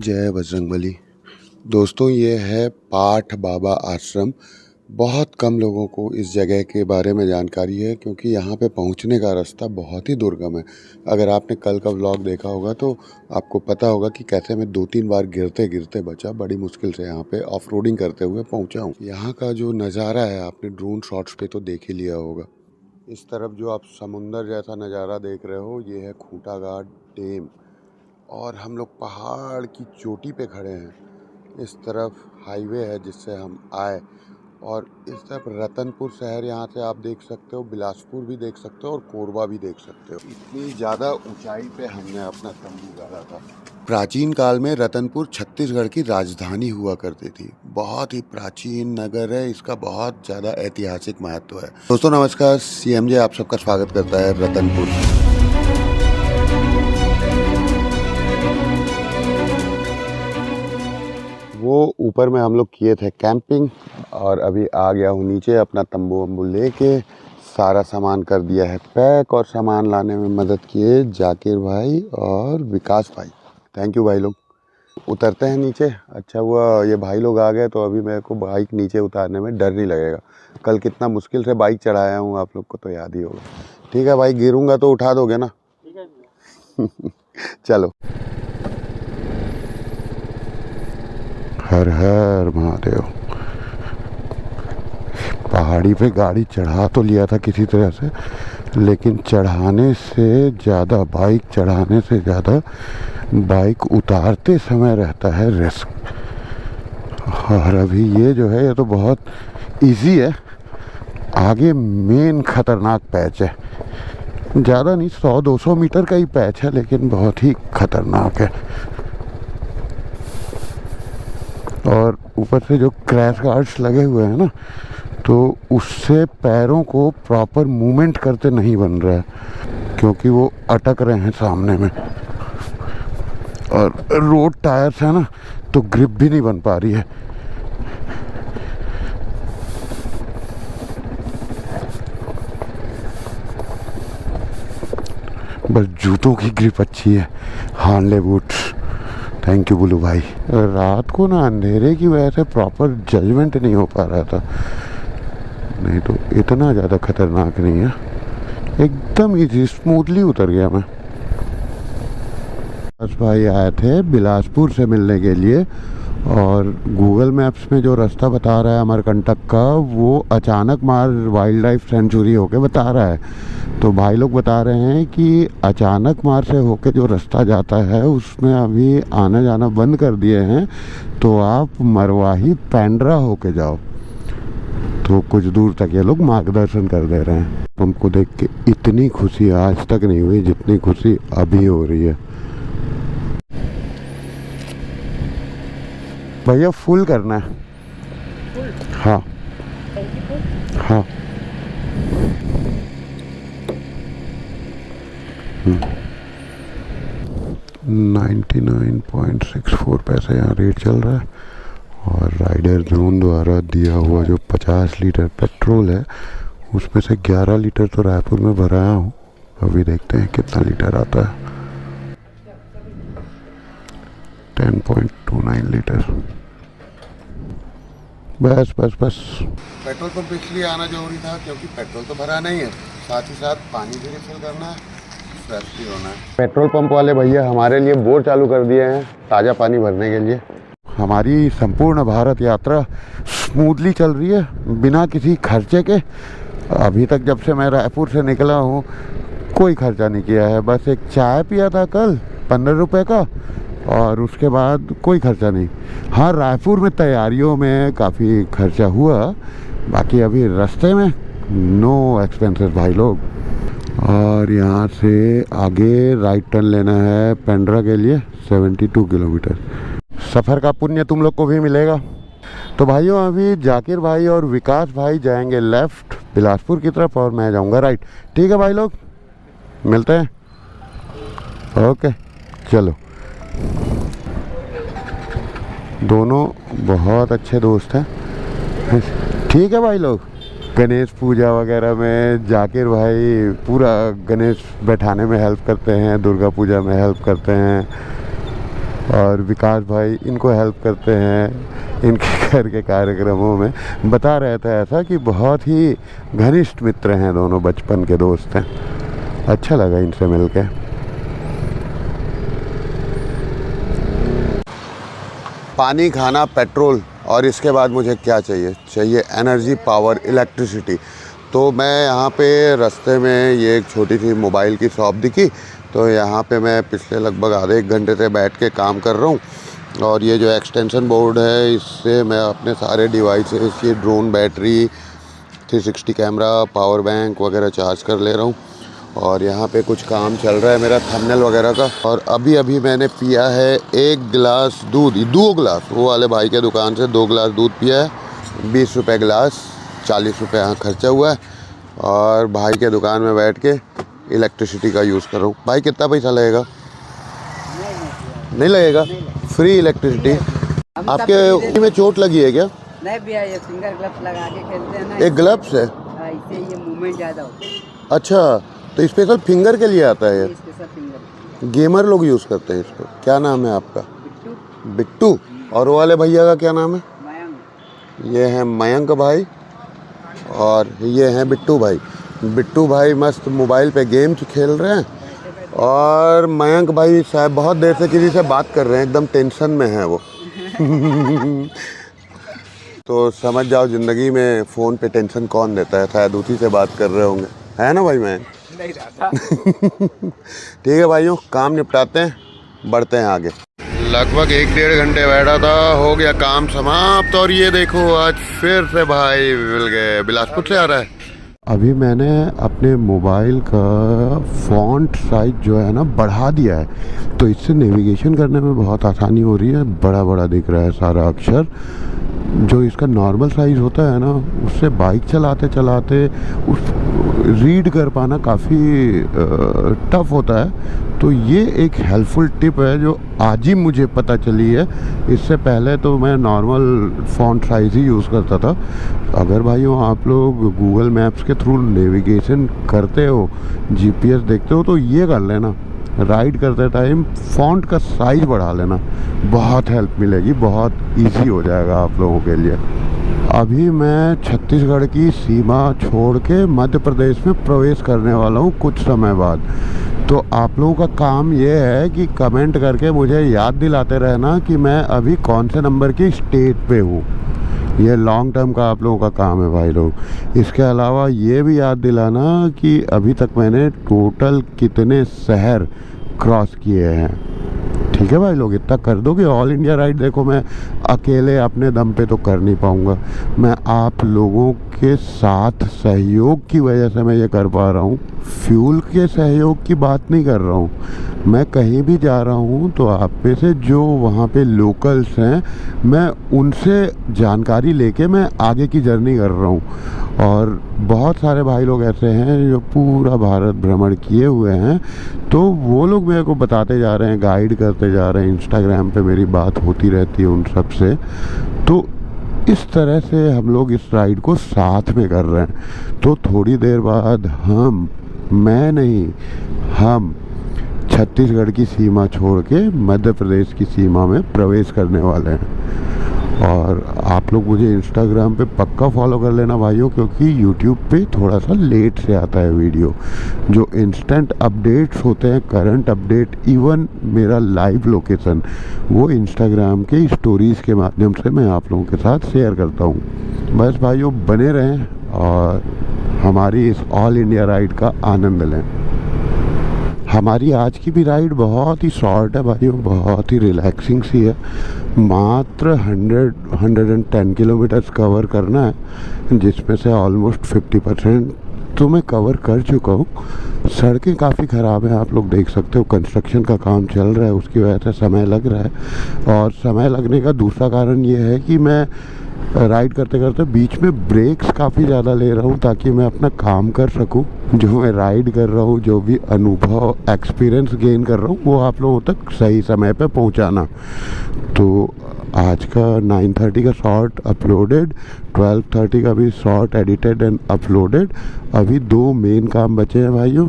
जय बजरंगबली। दोस्तों, ये है पाठ बाबा आश्रम। बहुत कम लोगों को इस जगह के बारे में जानकारी है क्योंकि यहाँ पे पहुँचने का रास्ता बहुत ही दुर्गम है। अगर आपने कल का व्लॉग देखा होगा तो आपको पता होगा कि कैसे मैं 2-3 बार गिरते गिरते बचा। बड़ी मुश्किल से यहाँ पे ऑफ रोडिंग करते हुए पहुँचा हूँ। यहाँ का जो नज़ारा है आपने ड्रोन शॉट्स पे तो देख ही लिया होगा। इस तरफ जो आप समुंदर जैसा नज़ारा देख रहे हो ये है खूंटा घाट डैम और हम लोग पहाड़ की चोटी पे खड़े हैं। इस तरफ हाईवे है जिससे हम आए और इस तरफ रतनपुर शहर यहाँ से आप देख सकते हो, बिलासपुर भी देख सकते हो और कोरबा भी देख सकते हो। इतनी ज़्यादा ऊंचाई पे हमने अपना तंबू गाड़ा था। प्राचीन काल में रतनपुर छत्तीसगढ़ की राजधानी हुआ करती थी। बहुत ही प्राचीन नगर है, इसका बहुत ज़्यादा ऐतिहासिक महत्व है। दोस्तों नमस्कार, CMJ आप सबका स्वागत करता है रतनपुर। वो ऊपर में हम लोग किए थे कैंपिंग और अभी आ गया हूँ नीचे अपना तंबू वंबू लेके। सारा सामान कर दिया है पैक और सामान लाने में मदद किए जाकिर भाई और विकास भाई। थैंक यू भाई लोग। उतरते हैं नीचे। अच्छा हुआ ये भाई लोग आ गए तो अभी मेरे को बाइक नीचे उतारने में डर नहीं लगेगा। कल कितना मुश्किल से बाइक चढ़ाया हूँ, आप लोग को तो याद ही होगा। ठीक है भाई, गिरूंगा तो उठा दोगे ना? ठीक है। चलो। हर हर महादेव। पहाड़ी पे गाड़ी चढ़ा तो लिया था किसी तरह से, लेकिन चढ़ाने से ज़्यादा बाइक उतारते समय रहता है रिस्क। और अभी ये जो है ये तो बहुत इजी है। आगे मेन खतरनाक पैच है, ज़्यादा नहीं 100-200 मीटर का ही पैच है लेकिन बहुत ही खतरनाक है। और ऊपर से जो क्रैश गार्ड्स लगे हुए हैं ना, तो उससे पैरों को प्रॉपर मूवमेंट करते नहीं बन रहा है क्योंकि वो अटक रहे हैं सामने में। और रोड टायर्स है ना, तो ग्रिप भी नहीं बन पा रही है। बस जूतों की ग्रिप अच्छी है, Harley boots. Thank you blue भाई। रात को ना अंधेरे की वजह से प्रॉपर जजमेंट नहीं हो पा रहा था, नहीं तो इतना ज़्यादा खतरनाक नहीं है। एकदम इजी स्मूथली उतर गया मैं। बस भाई आए थे बिलासपुर से मिलने के लिए और गूगल मैप्स में जो रास्ता बता रहा है अमरकंटक का, वो अचानक मार वाइल्ड लाइफ सेंचुरी होके बता रहा है। तो भाई लोग बता रहे हैं कि अचानक मार से होके जो रास्ता जाता है उसमें अभी आना जाना बंद कर दिए हैं, तो आप मरवाही पेंड्रा होके जाओ। तो कुछ दूर तक ये लोग मार्गदर्शन कर दे रहे हैं। हमको देख के इतनी खुशी आज तक नहीं हुई जितनी खुशी अभी हो रही है। भैया फुल करना है। हाँ हाँ। 99.64 पैसे यहाँ रेट चल रहा है। और राइडर जोन द्वारा दिया हुआ जो 50 लीटर पेट्रोल है उसमें से 11 लीटर तो रायपुर में भराया हूँ। अभी देखते हैं कितना लीटर आता है। 10.29 लीटर। बस बस बस। पेट्रोल पंप इसलिए आना जरूरी था क्योंकि पेट्रोल तो भरा नहीं है, साथ ही साथ पानी भी रिफिल करना है, फ्रेश भी होना है। पेट्रोल पंप वाले भैया हमारे लिए बोर चालू कर दिए हैं ताज़ा पानी भरने के लिए। हमारी संपूर्ण भारत यात्रा स्मूथली चल रही है बिना किसी खर्चे के। अभी तक जब से मैं रायपुर से निकला हूँ कोई खर्चा नहीं किया है। बस एक चाय पिया था कल 15 रुपये का और उसके बाद कोई खर्चा नहीं। हाँ, रायपुर में तैयारियों में काफ़ी खर्चा हुआ, बाकी अभी रास्ते में नो एक्सपेंसेस भाई लोग। और यहाँ से आगे राइट टर्न लेना है पेंड्रा के लिए 72 किलोमीटर। सफ़र का पुण्य तुम लोग को भी मिलेगा। तो भाइयों अभी जाकिर भाई और विकास भाई जाएंगे लेफ़्ट बिलासपुर की तरफ और मैं जाऊँगा राइट। ठीक है भाई लोग, मिलते हैं। ओके चलो। दोनों बहुत अच्छे दोस्त हैं। ठीक है भाई लोग। गणेश पूजा वगैरह में जाकिर भाई पूरा गणेश बैठाने में हेल्प करते हैं, दुर्गा पूजा में हेल्प करते हैं। और विकास भाई इनको हेल्प करते हैं इनके घर के कार्यक्रमों में। बता रहे थे ऐसा कि बहुत ही घनिष्ठ मित्र हैं दोनों, बचपन के दोस्त हैं। अच्छा लगा इनसे मिलके। पानी, खाना, पेट्रोल और इसके बाद मुझे क्या चाहिए? चाहिए एनर्जी, पावर, इलेक्ट्रिसिटी। तो मैं यहाँ पे रास्ते में ये एक छोटी सी मोबाइल की शॉप दिखी, तो यहाँ पे मैं पिछले लगभग आधे एक घंटे से बैठ के काम कर रहा हूँ। और ये जो एक्सटेंशन बोर्ड है, इससे मैं अपने सारे डिवाइसेस, ये drone battery, 360 camera, power bank वगैरह चार्ज कर ले रहा हूँ। और यहाँ पे कुछ काम चल रहा है मेरा थंबनेल वगैरह का। और अभी मैंने पिया है 1 गिलास दूध, 2 गिलास, वो वाले भाई के दुकान से 2 गिलास दूध पिया है। 20 रुपये गिलास, 40 रुपये यहाँ खर्चा हुआ है। और भाई के दुकान में बैठ के इलेक्ट्रिसिटी का यूज़ कर रहा हूँ। भाई कितना पैसा लगेगा? नहीं लगेगा, फ्री इलेक्ट्रिसिटी। आपके में चोट लगी है क्या? नहीं भैया, ये फिंगर ग्लव्स लगा के खेलते हैं ना। एक ग्लव्स है? इससे ये मूवमेंट ज़्यादा होता है। अच्छा, तो स्पेशल फिंगर के लिए आता है ये? स्पेशल फिंगर गेमर लोग यूज़ करते हैं इसको। क्या नाम है आपका? बिट्टू। बिट्टू। और वो वाले भैया का क्या नाम है? मयंक। ये हैं मयंक भाई और ये हैं बिट्टू भाई। बिट्टू भाई मस्त मोबाइल पे गेम खेल रहे हैं और मयंक भाई साहब बहुत देर से किसी से बात कर रहे हैं, एकदम टेंशन में है वो। तो समझ जाओ ज़िंदगी में फ़ोन पे टेंशन कौन देता है, शायद उसी से बात कर रहे होंगे, है ना भाई? मैं नहीं रहता। ठीक है भाइयों, काम निपटाते हैं, बढ़ते हैं आगे। लगभग 1-1.5 घंटे बैठा था, हो गया काम समाप्त। और ये देखो आज फिर से भाई मिल गए, बिलासपुर से आ रहा है। अभी मैंने अपने मोबाइल का फ़ॉन्ट साइज जो है ना बढ़ा दिया है, तो इससे नेविगेशन करने में बहुत आसानी हो रही है। बड़ा बड़ा दिख रहा है सारा अक्षर। जो इसका नॉर्मल साइज़ होता है ना, उससे बाइक चलाते चलाते उस रीड कर पाना काफ़ी टफ़ होता है। तो ये एक हेल्पफुल टिप है जो आज ही मुझे पता चली है। इससे पहले तो मैं नॉर्मल फ़ॉन्ट साइज़ ही यूज़ करता था। अगर भाइयों आप लोग गूगल मैप्स के थ्रू नेविगेशन करते हो, जीपीएस देखते हो, तो ये कर लेना, राइड करते टाइम फ़ॉन्ट का साइज़ बढ़ा लेना, बहुत हेल्प मिलेगी, बहुत इजी हो जाएगा आप लोगों के लिए। अभी मैं छत्तीसगढ़ की सीमा छोड़ के मध्य प्रदेश में प्रवेश करने वाला हूँ कुछ समय बाद। तो आप लोगों का काम ये है कि कमेंट करके मुझे याद दिलाते रहना कि मैं अभी कौन से नंबर की स्टेट पे हूँ। ये लॉन्ग टर्म का आप लोगों का काम है भाई लोग। इसके अलावा ये भी याद दिलाना कि अभी तक मैंने टोटल कितने शहर क्रॉस किए हैं। ठीक है भाई लोग, इतना कर दो कि ऑल इंडिया राइड देखो मैं अकेले अपने दम पे तो कर नहीं पाऊँगा। मैं आप लोगों के साथ सहयोग की वजह से मैं ये कर पा रहा हूँ। फ्यूल के सहयोग की बात नहीं कर रहा हूँ। मैं कहीं भी जा रहा हूँ तो आप में से जो वहाँ पे लोकल्स हैं, मैं उनसे जानकारी लेके मैं आगे की जर्नी कर रहा हूँ। और बहुत सारे भाई लोग ऐसे हैं जो पूरा भारत भ्रमण किए हुए हैं, तो वो लोग मेरे को बताते जा रहे हैं, गाइड करते जा रहे हैं। इंस्टाग्राम पे मेरी बात होती रहती है उन सब से। तो इस तरह से हम लोग इस राइड को साथ में कर रहे हैं। तो थोड़ी देर बाद मैं नहीं, हम छत्तीसगढ़ की सीमा छोड़ के मध्य प्रदेश की सीमा में प्रवेश करने वाले हैं। और आप लोग मुझे इंस्टाग्राम पे पक्का फॉलो कर लेना भाइयों, क्योंकि यूट्यूब पे थोड़ा सा लेट से आता है वीडियो। जो इंस्टेंट अपडेट्स होते हैं, करंट अपडेट, इवन मेरा लाइव लोकेशन, वो इंस्टाग्राम के स्टोरीज़ के माध्यम से मैं आप लोगों के साथ शेयर करता हूँ। बस भाइयों बने रहें और हमारी इस ऑल इंडिया राइड का आनंद लें। हमारी आज की भी राइड बहुत ही शॉर्ट है भाइयों, बहुत ही रिलैक्सिंग सी है। मात्र 110 किलोमीटर्स कवर करना है, जिसमें से ऑलमोस्ट 50% तो मैं कवर कर चुका हूँ। सड़कें काफ़ी ख़राब हैं, आप लोग देख सकते हो, कंस्ट्रक्शन का काम चल रहा है, उसकी वजह से समय लग रहा है। और समय लगने का दूसरा कारण ये है कि मैं राइड करते करते बीच में ब्रेक्स काफ़ी ज़्यादा ले रहा हूँ, ताकि मैं अपना काम कर सकूँ। जो मैं राइड कर रहा हूँ, जो भी अनुभव, एक्सपीरियंस गेन कर रहा हूँ, वो आप लोगों तक सही समय पे पहुँचाना। तो आज का 9:30 का शॉर्ट अपलोडेड, 12:30 का भी शॉर्ट एडिटेड एंड अपलोडेड। अभी 2 मेन काम बचे हैं भाइयों।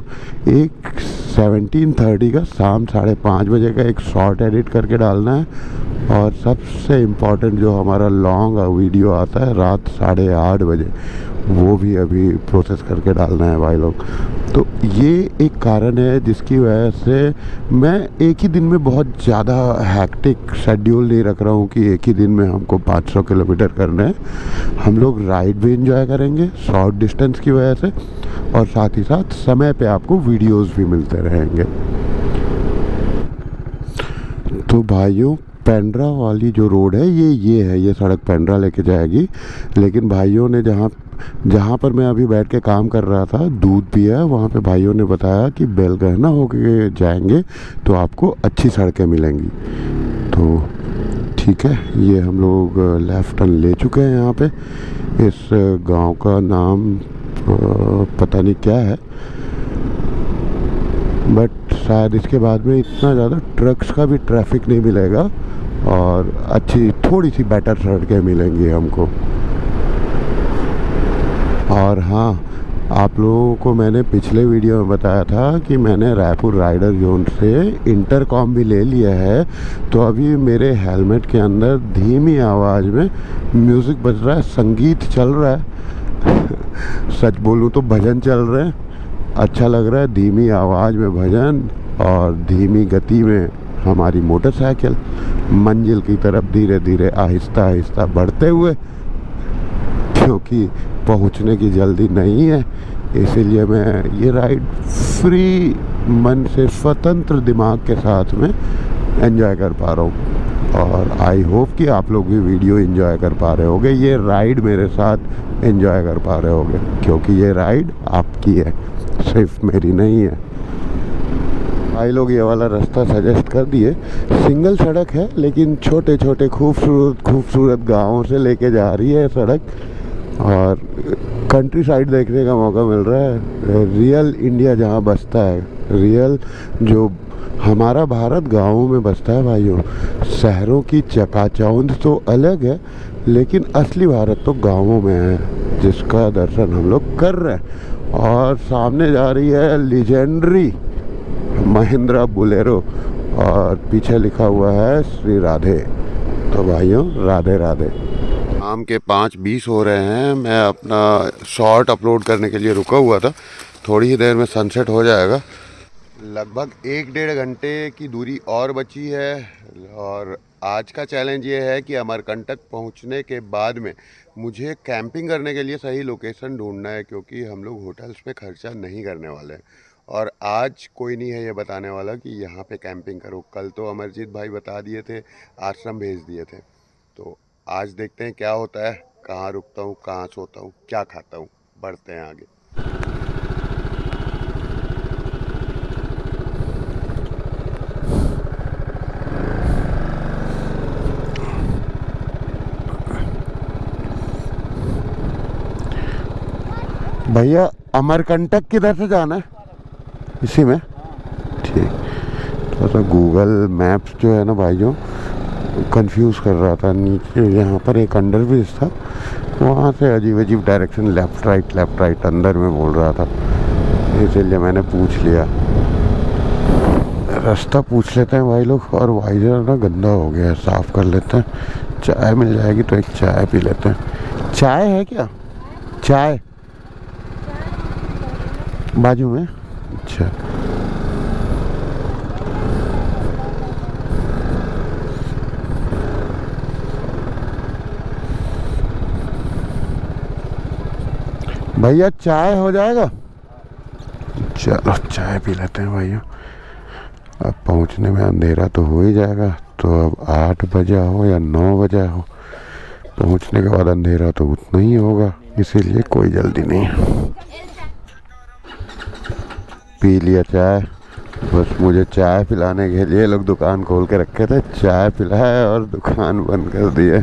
एक 17:30 का शाम 5:30 बजे का एक शॉर्ट एडिट करके डालना है, और सबसे इम्पोर्टेंट जो हमारा लॉन्ग वीडियो आता है रात 8:30 बजे, वो भी अभी प्रोसेस करके डालना है भाई लोग। तो ये एक कारण है जिसकी वजह से मैं एक ही दिन में बहुत ज़्यादा हैक्टिक शेड्यूल नहीं रख रहा हूँ कि एक ही दिन में हमको 500 किलोमीटर करना है। हम लोग राइड भी इंजॉय करेंगे शॉर्ट डिस्टेंस की वजह से, और साथ ही साथ समय पे आपको वीडियोस भी मिलते रहेंगे। तो भाइयों, पेंड्रा वाली जो रोड है ये है, ये सड़क पेंड्रा लेके जाएगी। लेकिन भाइयों ने जहाँ पर मैं अभी बैठ के काम कर रहा था, दूध पिया, वहाँ पे भाइयों ने बताया कि बेलगहना होके जाएंगे तो आपको अच्छी सड़कें मिलेंगी। तो ठीक है, ये हम लोग लेफ्ट टर्न ले चुके हैं यहाँ पे। इस गांव का नाम पता नहीं क्या है, बट शायद इसके बाद में इतना ज़्यादा ट्रक्स का भी ट्रैफिक नहीं मिलेगा और अच्छी थोड़ी सी बेटर सड़कें मिलेंगी हमको। और हाँ, आप लोगों को मैंने पिछले वीडियो में बताया था कि मैंने रायपुर राइडर जोन से इंटरकॉम भी ले लिया है। तो अभी मेरे हेलमेट के अंदर धीमी आवाज़ में म्यूज़िक बज रहा है, संगीत चल रहा है। सच बोलूँ तो भजन चल रहे हैं। अच्छा लग रहा है, धीमी आवाज़ में भजन और धीमी गति में हमारी मोटरसाइकिल मंजिल की तरफ धीरे धीरे आहिस्ता आहिस्ता बढ़ते हुए, क्योंकि पहुंचने की जल्दी नहीं है, इसीलिए मैं ये राइड फ्री मन से स्वतंत्र दिमाग के साथ में एंजॉय कर पा रहा हूँ। और आई होप कि आप लोग भी वीडियो एंजॉय कर पा रहे होगे, ये राइड मेरे साथ एंजॉय कर पा रहे होगे, क्योंकि ये राइड आपकी है, सिर्फ मेरी नहीं है। भाई लोग ये वाला रास्ता सजेस्ट कर दिए। सिंगल सड़क है, लेकिन छोटे छोटे खूबसूरत गाँवों से लेके जा रही है सड़क, और कंट्री साइड देखने का मौका मिल रहा है। रियल इंडिया जहाँ बसता है, रियल जो हमारा भारत गाँवों में बसता है भाइयों। शहरों की चकाचौंध तो अलग है, लेकिन असली भारत तो गाँवों में है, जिसका दर्शन हम लोग कर रहे हैं। और सामने जा रही है लीजेंडरी महिंद्रा बोलेरो, और पीछे लिखा हुआ है श्री राधे। तो भाइयों, राधे राधे। शाम के 5:20 हो रहे हैं। मैं अपना शॉर्ट अपलोड करने के लिए रुका हुआ था। थोड़ी ही देर में सनसेट हो जाएगा। लगभग 1-1.5 घंटे की दूरी और बची है, और आज का चैलेंज ये है कि अमरकंटक पहुंचने के बाद में मुझे कैंपिंग करने के लिए सही लोकेशन ढूंढना है, क्योंकि हम लोग होटल्स पे खर्चा नहीं करने वाले हैं। और आज कोई नहीं है ये बताने वाला कि यहाँ पे कैंपिंग करो। कल तो अमरजीत भाई बता दिए थे, आश्रम भेज दिए थे। तो आज देखते हैं क्या होता है, कहाँ रुकता हूँ, कहाँ सोता हूँ, क्या खाता हूँ। बढ़ते हैं आगे। भैया, अमरकंटक किधर से जाना है? इसी में? ठीक। तो गूगल मैप्स जो है ना भाइयों, कंफ्यूज कर रहा था। नीचे यहाँ पर एक अंडर ब्रिज था, वहाँ से अजीब अजीब डायरेक्शन, लेफ़्ट राइट अंदर में बोल रहा था, इसीलिए मैंने पूछ लिया। रास्ता पूछ लेते हैं भाई लोग। और वाइजर ना गंदा हो गया है, साफ़ कर लेते हैं। चाय मिल जाएगी तो एक चाय पी लेते हैं। चाय है क्या? चाय बाजू में? अच्छा। भैया चाय हो जाएगा? चलो चाय पी लेते हैं भैया। अब पहुंचने में अंधेरा तो हो ही जाएगा, तो अब 8 बजा हो या 9 बजा हो, पहुंचने के बाद अंधेरा तो उतना ही होगा, इसीलिए कोई जल्दी नहीं है। पी लिया चाय। बस मुझे चाय पिलाने के लिए लोग दुकान खोल के रखे थे, चाय पिलाया और दुकान बंद कर दिए।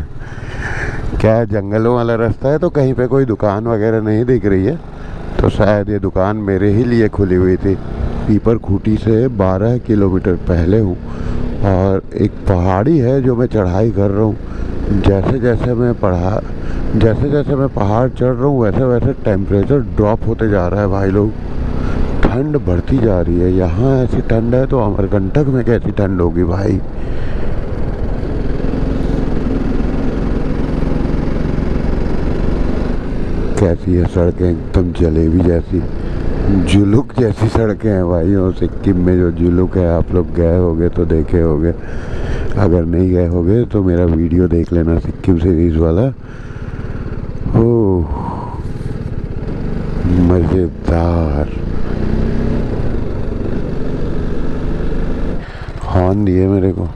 क्या है, जंगलों वाला रास्ता है, तो कहीं पे कोई दुकान वगैरह नहीं दिख रही है, तो शायद ये दुकान मेरे ही लिए खुली हुई थी। पीपर खूटी से 12 किलोमीटर पहले हूँ, और एक पहाड़ी है जो मैं चढ़ाई कर रहा हूँ। जैसे जैसे मैं पहाड़ चढ़ रहा हूँ वैसे वैसे टेम्परेचर ड्रॉप होते जा रहा है भाई लोग। ठंड बढ़ती जा रही है। यहाँ ऐसी ठंड है तो अमरकंटक में कैसी ठंड होगी भाई। कैसी है सड़कें, एकदम जलेबी जैसी, जुलुक जैसी सड़कें हैं भाई। और सिक्किम में जो जुलुक है, आप लोग गए होगे तो देखे होगे, अगर नहीं गए होगे तो मेरा वीडियो देख लेना सिक्किम सीरीज वाला। ओह मज़ेदार। हॉर्न दिए मेरे को।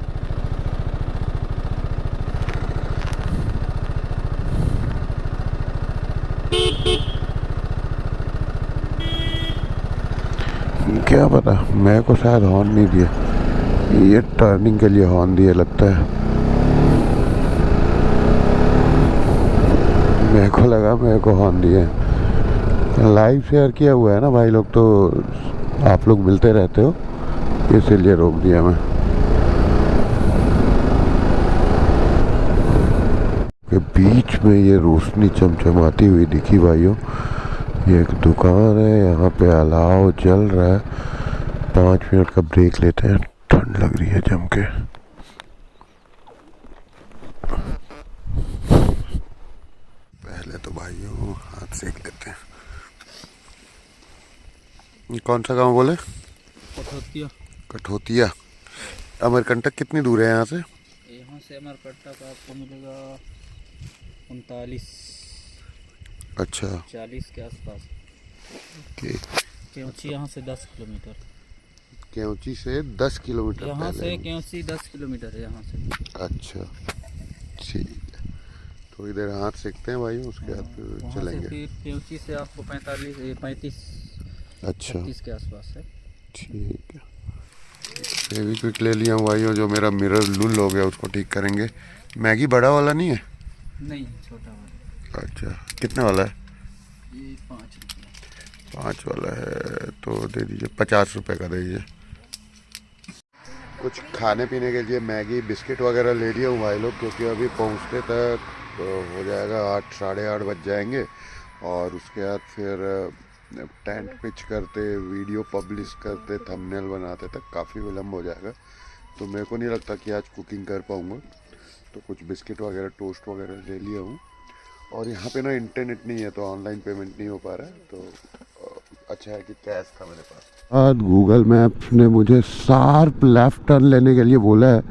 क्या पता, मेरे को शायद हॉर्न नहीं दिया, ये टर्निंग के लिए हॉर्न दिए लगता है। मेरे को लगा मेरे को हॉर्न दिए। लाइव शेयर किया हुआ है ना भाई लोग, तो आप लोग मिलते रहते हो, इसीलिए रोक दिया मैं। के बीच में ये रोशनी चमचमाती हुई दिखी भाइयों। ये एक दुकान है, यहाँ पे अलाव चल रहा है। 5 मिनट का ब्रेक लेते हैं, ठंड लग रही है जम के। पहले तो भाइयों हाथ सेक लेते हैं। कौन सा गांव बोले? कठोतिया। कठोतिया। अमरकंटक कितनी दूर है यहाँ से? यहाँ से अमरकंटक आपको मिलेगा 39, अच्छा 40 के आसपास। ओके। केवची यहाँ से 10 किलोमीटर। केवची से 10 किलोमीटर यहाँ पहले। से केवची 10 किलोमीटर है यहाँ से। अच्छा ठीक है, तो इधर हाथ सेकते हैं भाई, उसके बाद फिर वहाँ चलेंगे। से फिर केवची से आपको 35 अच्छा 36 के आसपास है। ठीक है। फेविक्विक ले लिया हूँ भाइयों, जो मेरा मिरर लुल हो गया उसको ठीक करेंगे। मैगी बड़ा वाला नहीं है? नहीं, छोटा वाला। अच्छा कितने वाला है? ये 5 रुपये। 5 वाला है तो दे दीजिए, 50 रुपये का दे दीजिए। कुछ खाने पीने के लिए मैगी बिस्किट वगैरह ले लिया हूँ भाई लोग, क्योंकि अभी पहुँचते तक तो हो जाएगा 8 साढ़े 8 बज जाएंगे। और उसके बाद फिर टेंट पिच करते, वीडियो पब्लिश करते, थंबनेल बनाते तक काफ़ी विलम्ब हो जाएगा। तो मेरे को नहीं लगता कि आज कुकिंग कर पाऊँगा, तो कुछ बिस्किट वगैरह टोस्ट वगैरह ले लिया हूँ। और यहाँ पे ना इंटरनेट नहीं है तो ऑनलाइन पेमेंट नहीं हो पा रहा है, तो अच्छा है कि कैश था मेरे पास। आज गूगल मैप्स ने मुझे शार्प लेफ्ट टर्न लेने के लिए बोला है,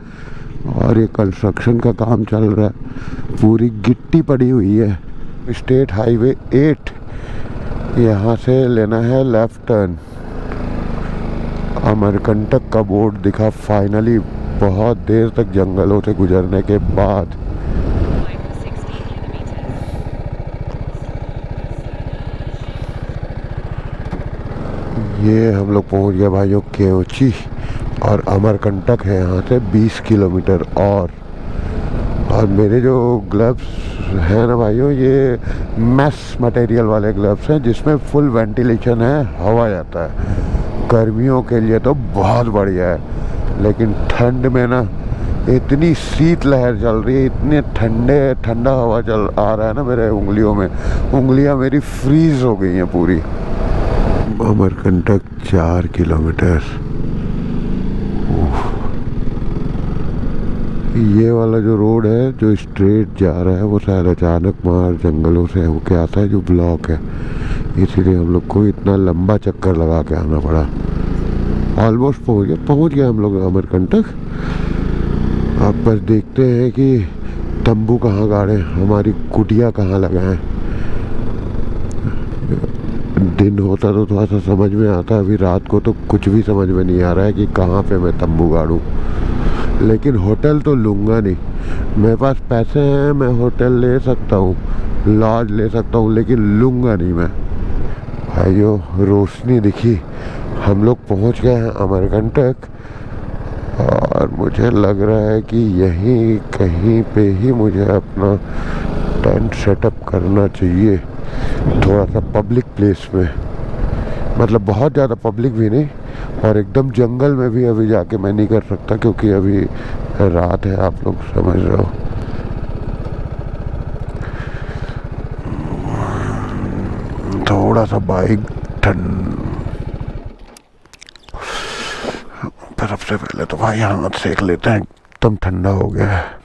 और ये कंस्ट्रक्शन का काम चल रहा है, पूरी गिट्टी पड़ी हुई है। स्टेट हाईवे 8, यहाँ से लेना है लेफ्ट टर्न। अमरकंटक का बोर्ड दिखा फाइनली, बहुत देर तक जंगलों से गुजरने के बाद। ये हम लोग पहुँच गए भाइयों केवची, और अमरकंटक है यहाँ से 20 किलोमीटर। और मेरे जो ग्लव्स हैं ना भाइयों, ये मैश मटेरियल वाले ग्लव्स हैं, जिसमें फुल वेंटिलेशन है, हवा जाता है। गर्मियों के लिए तो बहुत बढ़िया है, लेकिन ठंड में ना इतनी शीत लहर चल रही है, इतने ठंडा हवा चल आ रहा है ना मेरे उंगलियों में, उंगलियां मेरी फ्रीज हो गई हैं पूरी। अमरकंटक 4 किलोमीटर। ये वाला जो रोड है जो स्ट्रेट जा रहा है, वो शायद अचानक मार जंगलों से होके आता है, जो ब्लॉक है, इसीलिए हम लोग को इतना लंबा चक्कर लगा के आना पड़ा। ऑलमोस्ट पहुंच गए हम लोग अमरकंटक। अब बस देखते हैं कि तंबू कहाँ गाड़े, हमारी कुटिया कहाँ लगाएं। दिन होता तो थोड़ा सा समझ में आता, अभी रात को तो कुछ भी समझ में नहीं आ रहा है कि कहाँ पे मैं तंबू गाड़ूं। लेकिन होटल तो लूँगा नहीं, मेरे पास पैसे हैं, मैं होटल ले सकता हूँ, लॉज ले सकता हूँ, लेकिन लूँगा नहीं मैं। भाइयों रोशनी दिखी, हम लोग पहुँच गए हैं अमरकंटक, और मुझे लग रहा है कि यहीं कहीं पे ही मुझे अपना टेंट सेटअप करना चाहिए, थोड़ा सा पब्लिक प्लेस में। मतलब बहुत ज़्यादा पब्लिक भी नहीं, और एकदम जंगल में भी अभी जाके मैं नहीं कर सकता क्योंकि अभी रात है, आप लोग समझ रहे हो। थोड़ा सा बाइक पर सबसे पहले तो भाई हाथ सेक लेते हैं, एकदम ठंडा हो गया है।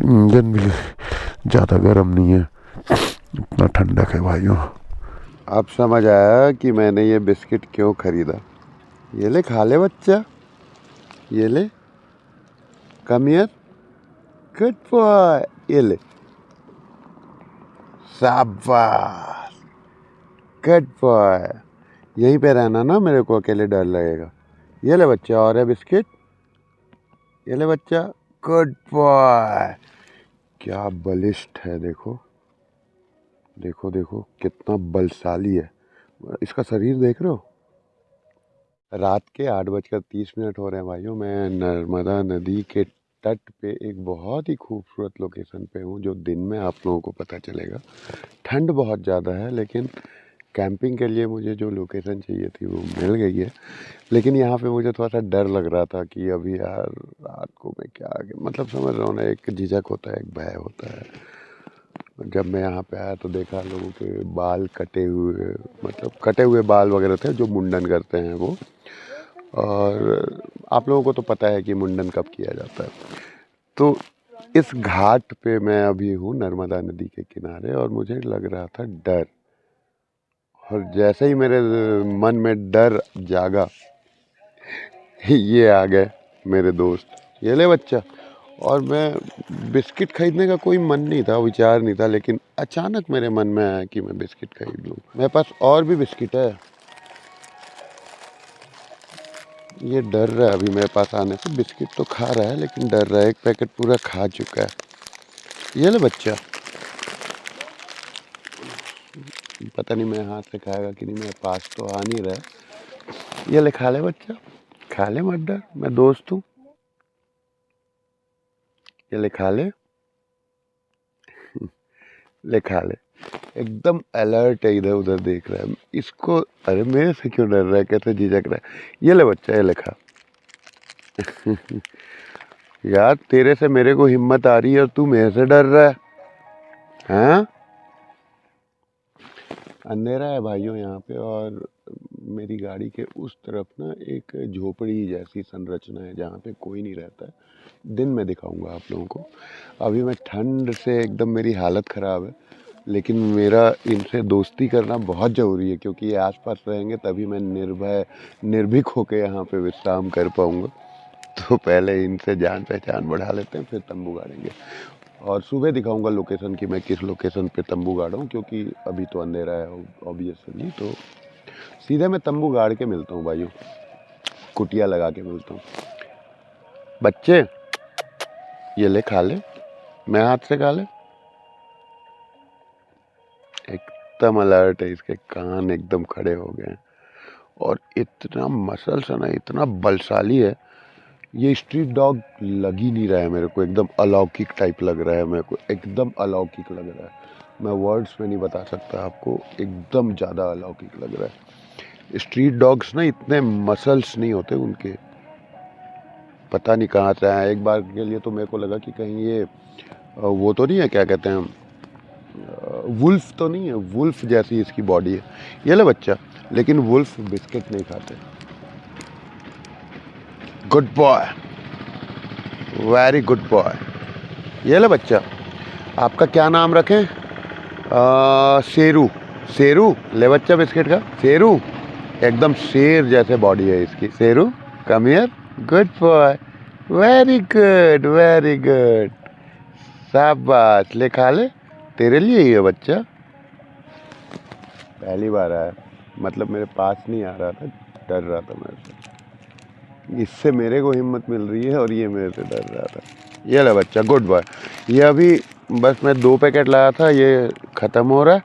इंजन भी ज़्यादा गर्म नहीं है, इतना ठंडक है भाइयों। अब समझ आया कि मैंने ये बिस्किट क्यों खरीदा। ये ले खा ले बच्चा, ये ले, कम हियर, गुड बॉय, ये ले, शाबाश, गुड बॉय। यहीं पे रहना ना, मेरे को अकेले डर लगेगा। ये ले बच्चा, और है बिस्किट, ये ले बच्चा, गुड बॉय। क्या बलिष्ठ है, देखो देखो देखो कितना बलशाली है इसका शरीर, देख रहे हो। रात के 8:30 हो रहे हैं भाइयों। मैं नर्मदा नदी के तट पे एक बहुत ही खूबसूरत लोकेशन पे हूँ, जो दिन में आप लोगों को पता चलेगा। ठंड बहुत ज़्यादा है, लेकिन कैंपिंग के लिए मुझे जो लोकेशन चाहिए थी वो मिल गई है। लेकिन यहाँ पे मुझे थोड़ा सा डर लग रहा था कि अभी यार रात को मैं क्या, मतलब समझ रहा हूँ ना, एक झिझक होता है, एक भय होता है। जब मैं यहाँ पे आया तो देखा लोगों के बाल कटे हुए, मतलब कटे हुए बाल वगैरह थे, जो मुंडन करते हैं वो। और आप लोगों को तो पता है कि मुंडन कब किया जाता है। तो इस घाट पे मैं अभी हूँ, नर्मदा नदी के किनारे, और मुझे लग रहा था डर। और जैसे ही मेरे मन में डर जागा, ये आ गए मेरे दोस्त, ये ले बच्चा। और मैं बिस्किट खरीदने का कोई मन नहीं था, विचार नहीं था, लेकिन अचानक मेरे मन में आया कि मैं बिस्किट खरीद लूँ। मेरे पास और भी बिस्किट है। ये डर रहा है अभी मेरे पास आने से, बिस्किट तो खा रहा है लेकिन डर रहा है। एक पैकेट पूरा खा चुका है। ये ले बच्चा, पता नहीं मेरे हाथ से खाएगा कि नहीं, मेरे पास तो आ नहीं रहा है। ये ले खा ले बच्चा, खा ले, मत डर, मैं दोस्त हूँ। ये ले खा ले, ले खा ले। एकदम अलर्ट है, इधर उधर देख रहा है इसको। अरे मेरे से क्यों डर रहा है, कैसे झिझक रहा है। ये ले बच्चा, ये ले खा। यार तेरे से मेरे को हिम्मत आ रही है और तू मेरे से डर रहा है, हाँ? अंधेरा है भाइयों यहाँ पे, और मेरी गाड़ी के उस तरफ ना एक झोपड़ी जैसी संरचना है जहाँ पे कोई नहीं रहता है। दिन में दिखाऊंगा आप लोगों को। अभी मैं ठंड से एकदम, मेरी हालत ख़राब है, लेकिन मेरा इनसे दोस्ती करना बहुत ज़रूरी है, क्योंकि ये आसपास रहेंगे तभी मैं निर्भीक होकर यहाँ पे विश्राम कर पाऊँगा। तो पहले इनसे जान पहचान बढ़ा लेते हैं, फिर तंबू गाड़ेंगे। और सुबह दिखाऊंगा लोकेशन कि मैं किस लोकेशन पे तंबू गाड़ा हूँ, क्योंकि अभी तो अंधेरा है ऑब्वियसली। तो सीधे मैं तंबू गाड़ के मिलता हूँ भाइयों, कुटिया लगा के मिलता हूँ। बच्चे ये ले खा ले, मैं हाथ से खा ले। एकदम अलर्ट है, इसके कान एकदम खड़े हो गए हैं, और इतना मसल्स है ना, इतना बलशाली है। ये स्ट्रीट डॉग लग ही नहीं रहा है मेरे को, एकदम अलौकिक टाइप लग रहा है मेरे को, एकदम अलौकिक लग रहा है। मैं वर्ड्स में नहीं बता सकता आपको, एकदम ज़्यादा अलौकिक लग रहा है। स्ट्रीट डॉग्स ना इतने मसल्स नहीं होते उनके, पता नहीं कहाँ से आया। एक बार के लिए तो मेरे को लगा कि कहीं ये वो तो नहीं है, क्या कहते हैं, वुल्फ तो नहीं है, वुल्फ जैसी इसकी बॉडी है। ये ले बच्चा, लेकिन वुल्फ बिस्किट नहीं खाते। Good boy, very good boy. ये ले बच्चा, आपका क्या नाम रखें? शेरू। शेरू ले बच्चा बिस्किट का, शेरू। एकदम शेर जैसे बॉडी है इसकी। Sheru come here, good boy, very good, very good, शाबाश, ले खा ले, तेरे लिए ही है बच्चा। पहली बार आया, मतलब मेरे पास नहीं आ रहा था, डर रहा था मेरे से। इससे मेरे को हिम्मत मिल रही है और ये मेरे से डर रहा था। ये ले बच्चा, गुड बॉय। ये अभी बस मैं 2 पैकेट लाया था, ये ख़त्म हो रहा है,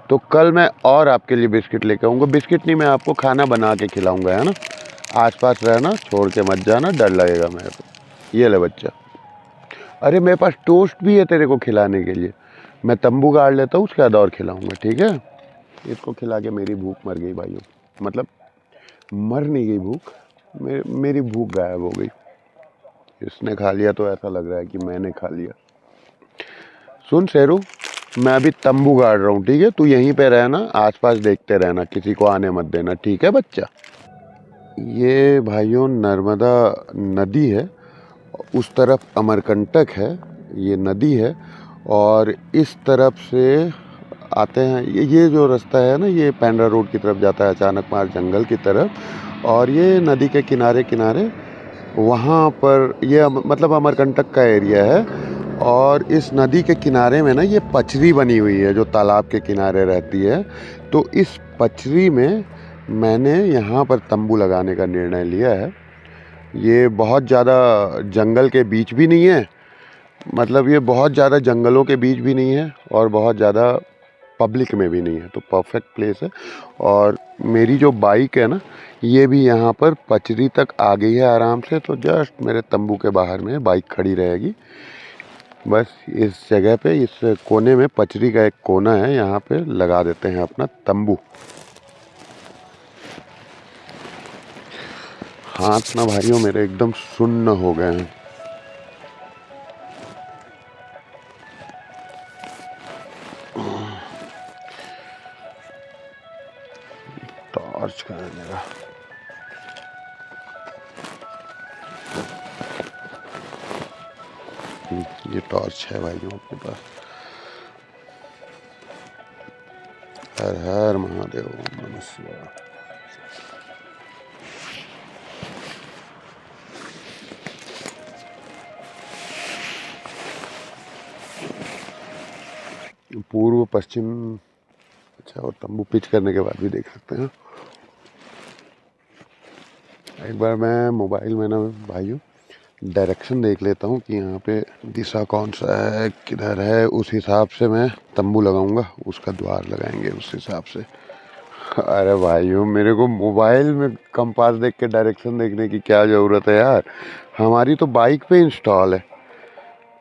तो कल मैं और आपके लिए बिस्किट लेके आऊँगा। बिस्किट नहीं, मैं आपको खाना बना के खिलाऊँगा, है ना। आसपास रहना, छोड़ के मत जाना, डर लगेगा मेरे को। ये ले बच्चा। अरे मेरे पास टोस्ट भी है तेरे को खिलाने के लिए, मैं तंबू गाड़ लेता हूँ, उसके बाद और खिलाऊंगा, ठीक है। इसको खिला के मेरी भूख मर गई भाइयों, मतलब मर नहीं गई भूख, मेरी भूख गायब हो गई। इसने खा लिया तो ऐसा लग रहा है कि मैंने खा लिया। सुन शेरू, मैं अभी तंबू गाड़ रहा हूँ, ठीक है। तू यहीं पे रहना, आसपास देखते रहना, किसी को आने मत देना, ठीक है बच्चा। ये भाइयों नर्मदा नदी है, उस तरफ अमरकंटक है, ये नदी है। और इस तरफ से आते हैं, ये जो रास्ता है ना, ये पेंड्रा रोड की तरफ जाता है, अचानक मार जंगल की तरफ। और ये नदी के किनारे किनारे वहाँ पर ये मतलब अमरकंटक का एरिया है। और इस नदी के किनारे में ना ये पचरी बनी हुई है जो तालाब के किनारे रहती है। तो इस पचरी में मैंने यहाँ पर तंबू लगाने का निर्णय लिया है। ये बहुत ज़्यादा जंगल के बीच भी नहीं है, मतलब ये बहुत ज़्यादा जंगलों के बीच भी नहीं है और बहुत ज़्यादा पब्लिक में भी नहीं है, तो परफेक्ट प्लेस है। और मेरी जो बाइक है ना, ये भी यहाँ पर पचरी तक आ गई है आराम से, तो जस्ट मेरे तंबू के बाहर में बाइक खड़ी रहेगी। बस इस जगह पे, इस कोने में पचरी का एक कोना है, यहाँ पे लगा देते हैं अपना तंबू। हाथ ना भाइयों मेरे एकदम सुन्न हो गए हैं। टॉर्च कहाँ है मेरा? ये टॉर्च है भाइयों अपने पास। हर हर महादेव, ओम नमः शिवाय। पूर्व पश्चिम, अच्छा, और तंबू पिच करने के बाद भी देख सकते हैं। एक बार मैं मोबाइल में ना भाइयों डायरेक्शन देख लेता हूँ कि यहाँ पे दिशा कौन सा है, किधर है, उस हिसाब से मैं तंबू लगाऊंगा, उसका द्वार लगाएंगे उस हिसाब से। अरे भाइयों, मेरे को मोबाइल में कंपास देख के डायरेक्शन देखने की क्या ज़रूरत है यार, हमारी तो बाइक पे इंस्टॉल है।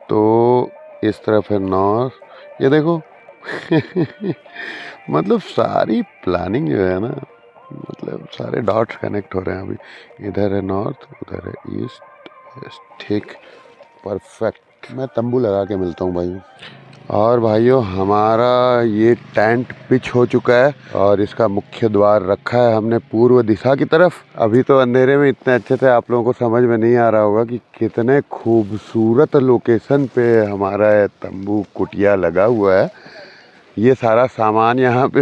तो इस तरफ है नॉर्थ, ये देखो मतलब सारी प्लानिंग जो है ना, मतलब सारे डॉट्स कनेक्ट हो रहे हैं अभी। इधर है नॉर्थ, उधर है ईस्ट, वेस्ट, ठीक, परफेक्ट। मैं तंबू लगा के मिलता हूँ भाइयों। और भाइयों हमारा ये टेंट पिच हो चुका है और इसका मुख्य द्वार रखा है हमने पूर्व दिशा की तरफ। अभी तो अंधेरे में इतने अच्छे से आप लोगों को समझ में नहीं आ रहा होगा कि कितने खूबसूरत लोकेशन पे हमारा तंबू कुटिया लगा हुआ है। ये सारा सामान यहाँ पे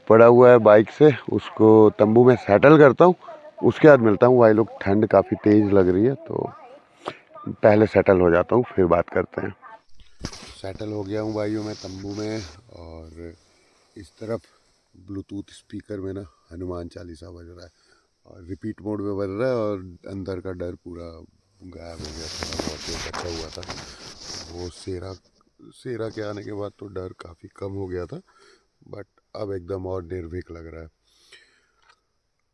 पड़ा हुआ है बाइक से, उसको तंबू में सेटल करता हूँ, उसके बाद मिलता हूँ भाई लोग। ठंड काफ़ी तेज़ लग रही है तो पहले सेटल हो जाता हूँ, फिर बात करते हैं। सेटल हो गया हूँ भाइयों मैं तंबू में, और इस तरफ ब्लूटूथ स्पीकर में ना हनुमान चालीसा बज रहा है और रिपीट मोड में बज रहा है, और अंदर का डर पूरा गायब हो गया। थोड़ा बहुत जो बचा हुआ था वो शेरा के आने के बाद तो डर काफ़ी कम हो गया था, बट अब एकदम और निर्भीक लग रहा है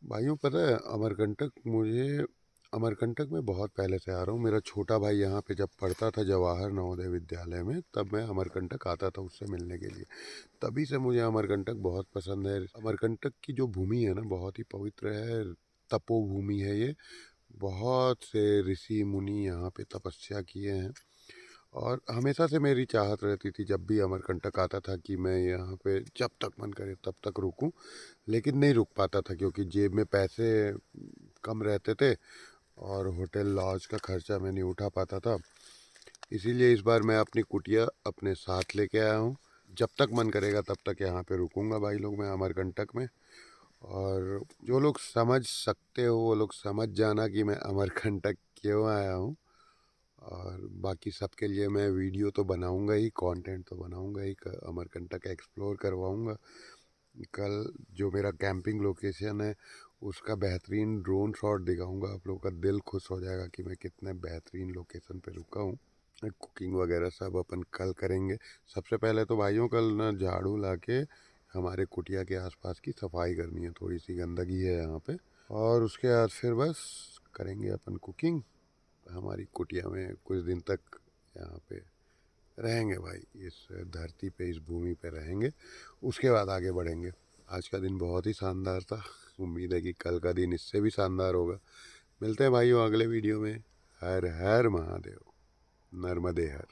भाइयों। पता है अमरकंटक में बहुत पहले से आ रहा हूँ। मेरा छोटा भाई यहाँ पे जब पढ़ता था जवाहर नवोदय विद्यालय में, तब मैं अमरकंटक आता था उससे मिलने के लिए। तभी से मुझे अमरकंटक बहुत पसंद है। अमरकंटक की जो भूमि है ना, बहुत ही पवित्र है, तपोभूमि है ये। बहुत से ऋषि मुनि यहाँ पे तपस्या किए हैं, और हमेशा से मेरी चाहत रहती थी जब भी अमरकंटक आता था कि मैं यहाँ पे जब तक मन करे तब तक रुकूं, लेकिन नहीं रुक पाता था क्योंकि जेब में पैसे कम रहते थे और होटल लॉज का खर्चा मैं नहीं उठा पाता था। इसीलिए इस बार मैं अपनी कुटिया अपने साथ लेके आया हूँ। जब तक मन करेगा तब तक यहाँ पे रुकूंगा भाई लोग, मैं अमरकंटक में। और जो लोग समझ सकते हो वो लोग समझ जाना कि मैं अमरकंटक क्यों आया हूँ। और बाकी सबके लिए मैं वीडियो तो बनाऊंगा ही, कंटेंट तो बनाऊंगा ही, अमरकंटक एक्सप्लोर करवाऊंगा। कल जो मेरा कैंपिंग लोकेशन है उसका बेहतरीन ड्रोन शॉट दिखाऊंगा, आप लोगों का दिल खुश हो जाएगा कि मैं कितने बेहतरीन लोकेशन पे रुका हूँ। कुकिंग वगैरह सब अपन कल करेंगे। सबसे पहले तो भाइयों कल ना झाड़ू ला के हमारे कुटिया के आसपास की सफाई करनी है, थोड़ी सी गंदगी है यहाँ पे। और उसके बाद फिर बस करेंगे अपन कुकिंग। हमारी कुटिया में कुछ दिन तक यहाँ पे रहेंगे भाई, इस धरती पे, इस भूमि पे रहेंगे, उसके बाद आगे बढ़ेंगे। आज का दिन बहुत ही शानदार था, उम्मीद है कि कल का दिन इससे भी शानदार होगा। मिलते हैं भाइयों अगले वीडियो में। हर हर महादेव, नर्मदे हर।